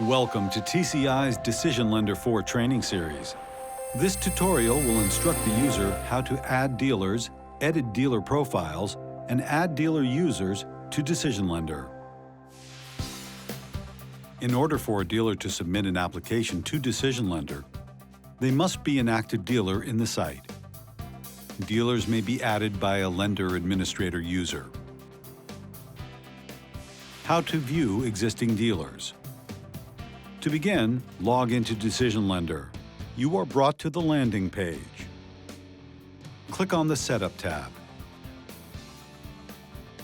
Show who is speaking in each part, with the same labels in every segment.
Speaker 1: Welcome to TCI's DecisionLender 4 training series. This tutorial will instruct the user how to add dealers, edit dealer profiles, and add dealer users to DecisionLender. In order for a dealer to submit an application to DecisionLender, they must be an active dealer in the site. Dealers may be added by a lender administrator user. How to view existing dealers. To begin, log into DecisionLender. You are brought to the landing page. Click on the Setup tab.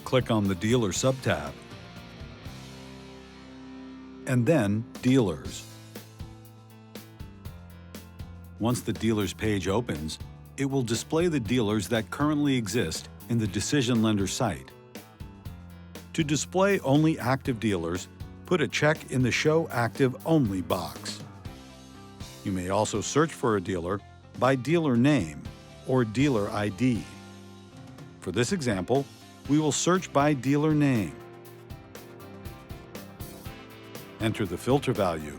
Speaker 1: Click on the Dealer subtab, and then Dealers. Once the Dealers page opens, it will display the dealers that currently exist in the DecisionLender site. To display only active dealers, put a check in the Show Active Only box. You may also search for a dealer by dealer name or dealer ID. For this example, we will search by dealer name. Enter the filter value.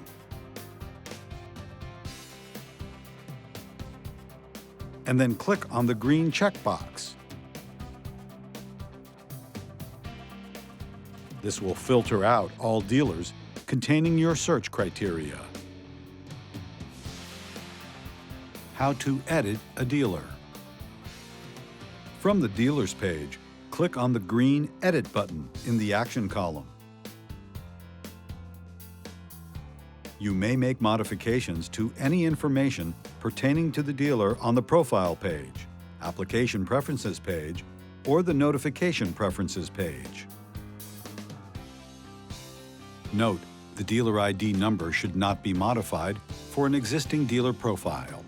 Speaker 1: And then click on the green checkbox. This will filter out all dealers containing your search criteria. How to edit a dealer. From the Dealers page, click on the green Edit button in the Action column. You may make modifications to any information pertaining to the dealer on the Profile page, Application Preferences page, or the Notification Preferences page. Note, the dealer ID number should not be modified for an existing dealer profile.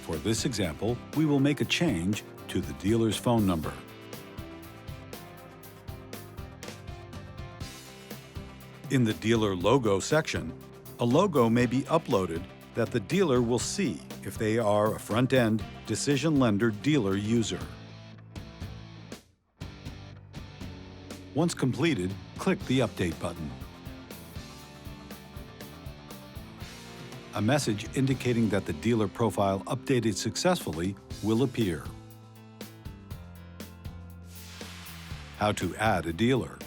Speaker 1: For this example, we will make a change to the dealer's phone number. In the Dealer Logo section, a logo may be uploaded that the dealer will see if they are a front-end DecisionLender dealer user. Once completed, click the Update button. A message indicating that the dealer profile updated successfully will appear. How to add a dealer.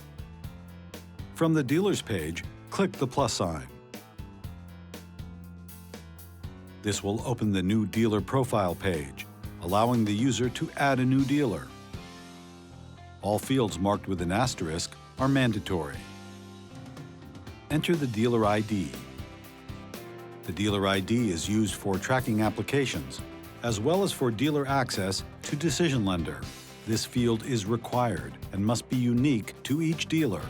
Speaker 1: From the Dealers page, click the plus sign. This will open the new Dealer Profile page, allowing the user to add a new dealer. All fields marked with an asterisk are mandatory. Enter the dealer ID. The dealer ID is used for tracking applications, as well as for dealer access to DecisionLender. This field is required and must be unique to each dealer.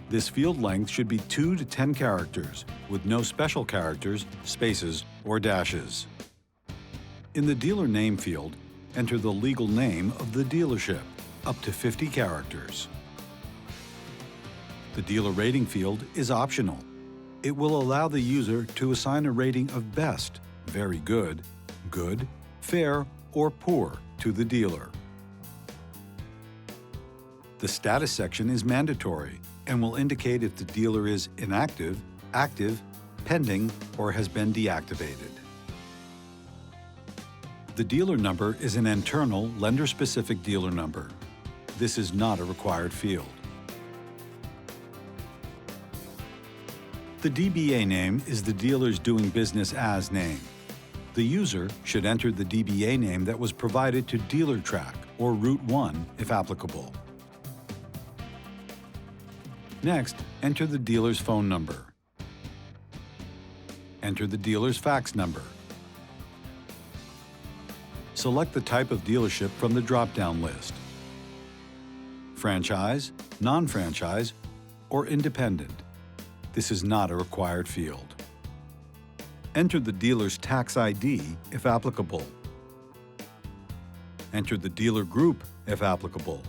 Speaker 1: This field length should be 2 to 10 characters, with no special characters, spaces, or dashes. In the dealer name field, enter the legal name of the dealership, up to 50 characters. The dealer rating field is optional. It will allow the user to assign a rating of best, very good, good, fair, or poor to the dealer. The status section is mandatory and will indicate if the dealer is inactive, active, pending, or has been deactivated. The dealer number is an internal lender-specific dealer number. This is not a required field. The DBA name is the dealer's doing business as name. The user should enter the DBA name that was provided to DealerTrack or Route 1 if applicable. Next, enter the dealer's phone number. Enter the dealer's fax number. Select the type of dealership from the drop-down list: franchise, non-franchise, or independent. This is not a required field. Enter the dealer's tax ID if applicable. Enter the dealer group if applicable.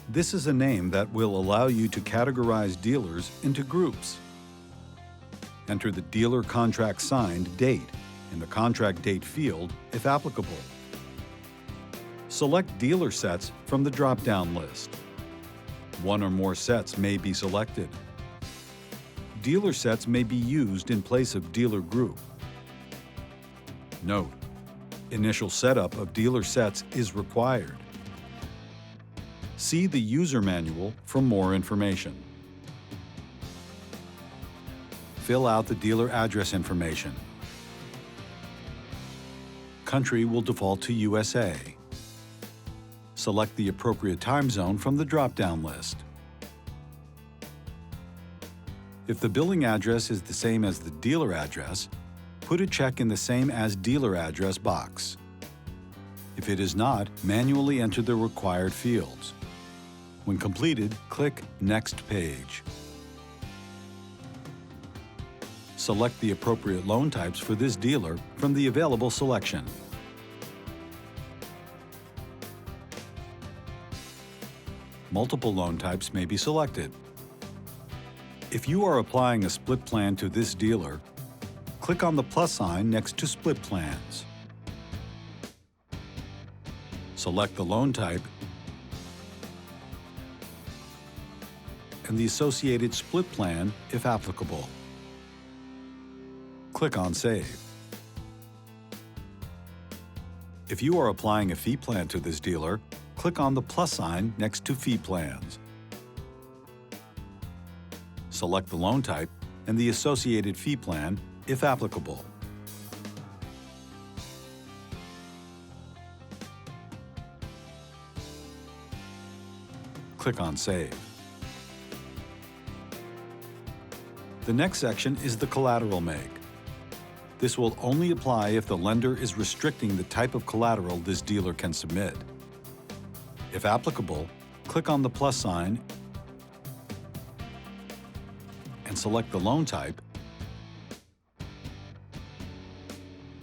Speaker 1: This is a name that will allow you to categorize dealers into groups. Enter the dealer contract signed date in the contract date field if applicable. Select dealer sets from the drop-down list. One or more sets may be selected. dealer sets may be used in place of dealer group. Note: initial setup of dealer sets is required. See the user manual for more information. Fill out the dealer address information. Country will default to USA. Select the appropriate time zone from the drop-down list. If the billing address is the same as the dealer address, put a check in the Same as Dealer Address box. If it is not, manually enter the required fields. When completed, click Next Page. Select the appropriate loan types for this dealer from the available selection. Multiple loan types may be selected. If you are applying a split plan to this dealer, click on the plus sign next to Split Plans. Select the loan type and the associated split plan if applicable. Click on Save. If you are applying a fee plan to this dealer, click on the plus sign next to Fee Plans. Select the loan type and the associated fee plan if applicable. Click on Save. The next section is the collateral make. This will only apply if the lender is restricting the type of collateral this dealer can submit. If applicable, click on the plus sign and select the loan type,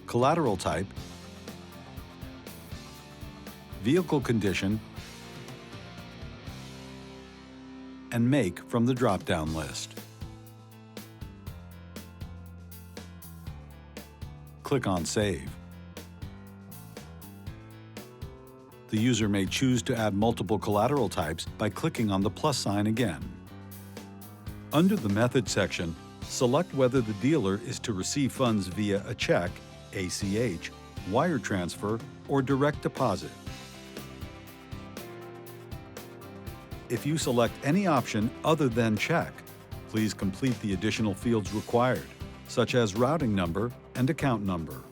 Speaker 1: collateral type, vehicle condition, and make from the drop-down list. Click on Save. The user may choose to add multiple collateral types by clicking on the plus sign again. Under the Method section, select whether the dealer is to receive funds via a check, ACH, wire transfer, or direct deposit. If you select any option other than check, please complete the additional fields required, such as routing number and account number.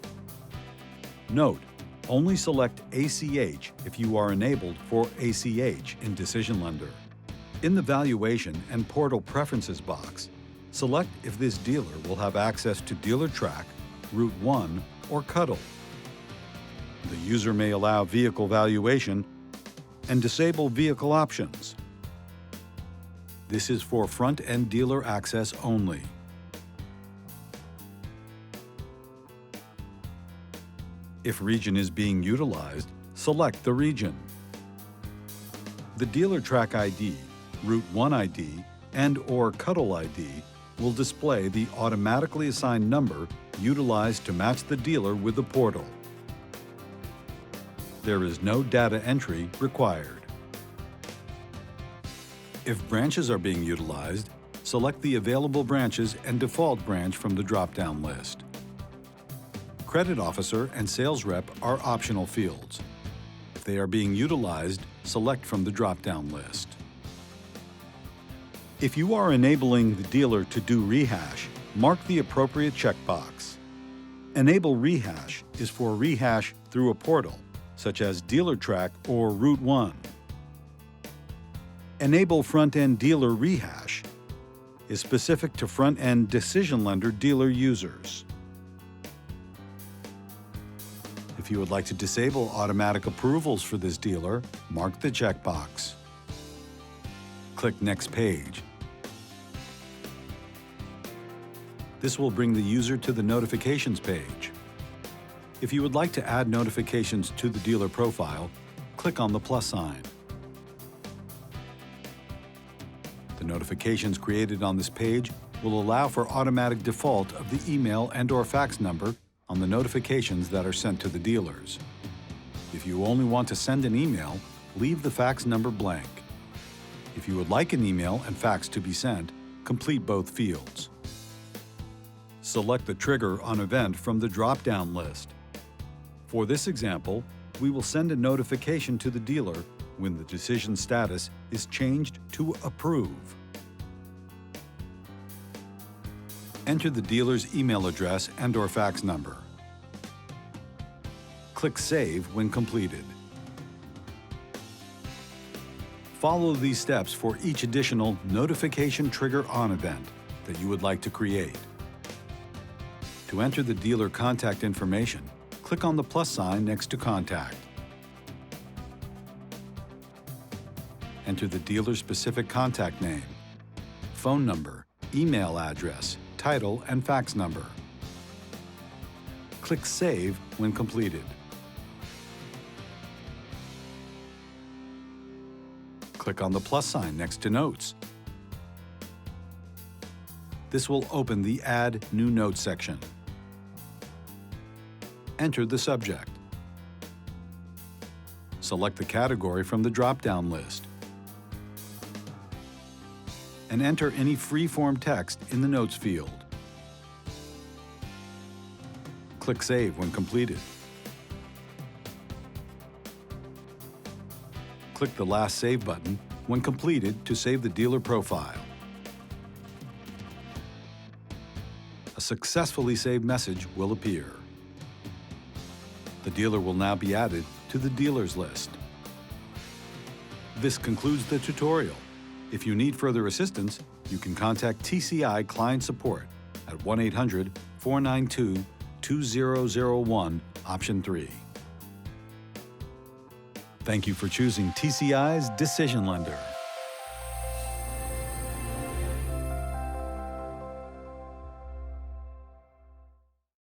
Speaker 1: Note: only select ACH if you are enabled for ACH in DecisionLender. In the Valuation and Portal Preferences box, select if this dealer will have access to Dealer Track, Route 1, or Cuddle. The user may allow vehicle valuation and disable vehicle options. This is for front-end dealer access only. If region is being utilized, select the region. The Dealer Track ID, Route 1 ID, and/or Cuddle ID will display the automatically assigned number utilized to match the dealer with the portal. There is no data entry required. If branches are being utilized, select the available branches and default branch from the drop-down list. Credit officer and sales rep are optional fields. If they are being utilized, select from the drop-down list. If you are enabling the dealer to do rehash, mark the appropriate checkbox. Enable Rehash is for rehash through a portal, such as Dealer Track or Route 1. Enable Front-End Dealer Rehash is specific to front-end DecisionLender dealer users. If you would like to disable automatic approvals for this dealer, mark the checkbox. Click Next Page. This will bring the user to the Notifications page. If you would like to add notifications to the dealer profile, click on the plus sign. The notifications created on this page will allow for automatic default of the email and/or fax number on the notifications that are sent to the dealers. If you only want to send an email, leave the fax number blank. If you would like an email and fax to be sent, complete both fields. Select the trigger on event from the drop-down list. For this example, we will send a notification to the dealer when the decision status is changed to Approve. Enter the dealer's email address and/or fax number. Click Save when completed. Follow these steps for each additional notification trigger on event that you would like to create. To enter the dealer contact information, click on the plus sign next to Contact. Enter the dealer's specific contact name, phone number, email address, title, and fax number. Click Save when completed. Click on the plus sign next to Notes. This will open the Add New Note section. Enter the subject. Select the category from the drop-down list. And enter any free-form text in the Notes field. Click Save when completed. Click the Last Save button when completed to save the dealer profile. A successfully saved message will appear. The dealer will now be added to the dealers list. This concludes the tutorial. If you need further assistance, you can contact TCI Client Support at 1-800-492-2001, option 3. Thank you for choosing TCI's DecisionLender.